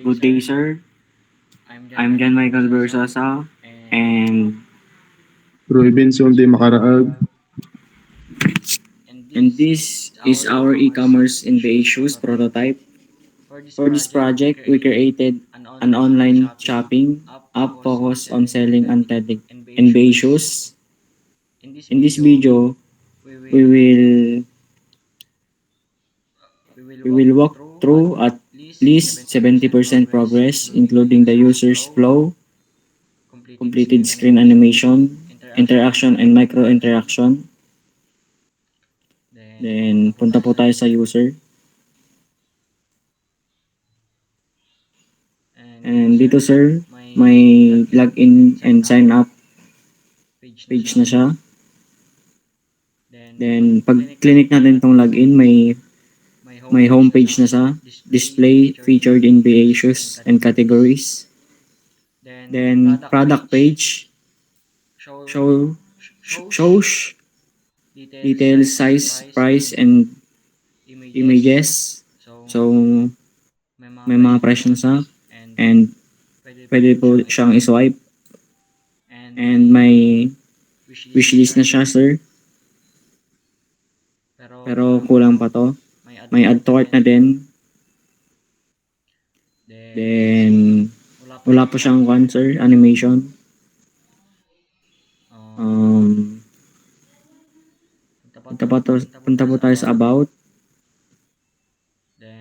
Good day, sir. I'm John Michael Bersasa, and Roy Benson de Macaraag. this is our e-commerce NBA shoes prototype. For this project, we created an online shopping app focused on selling authentic NBA shoes. In this video, we will we will walk through at least 70% progress, including the user's flow, completed screen animation, interaction, and micro interaction. Then, punta po tayo sa user. And dito, sir, may login and sign up page na siya. Then, pag clinic natin itong login, may homepage na siya. Display featured in BA issues and categories. Then, product page shows details, size, price, and images. So, may mga presyo na siya. And pwede po siyang iswipe. And may wishlist na siya, sir. Pero kulang pa to. May add to cart na din. Then, wala pa siyang sir, animation. Punta po tayo sa about.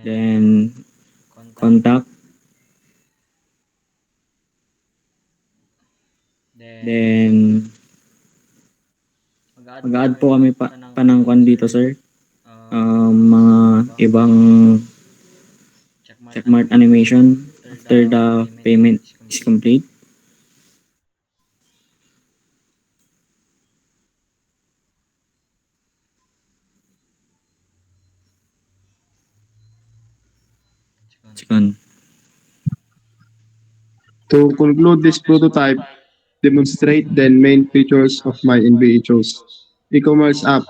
Then, contact. Then, mag-add po kami pa ng dito, sir. Mga ibang checkmark animation after the payment is complete. Second. To conclude this prototype, demonstrate the main features of my NBA Shoes e-commerce app.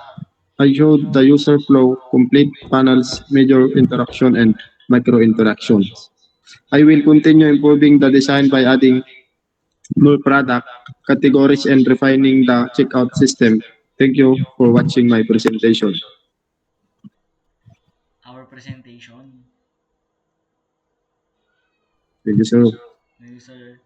I showed the user flow, complete panels, major interaction, and micro interactions. I will continue improving the design by adding more product categories and refining the checkout system. Thank you for watching my presentation. Our presentation. Thank you, sir. Thank you, sir.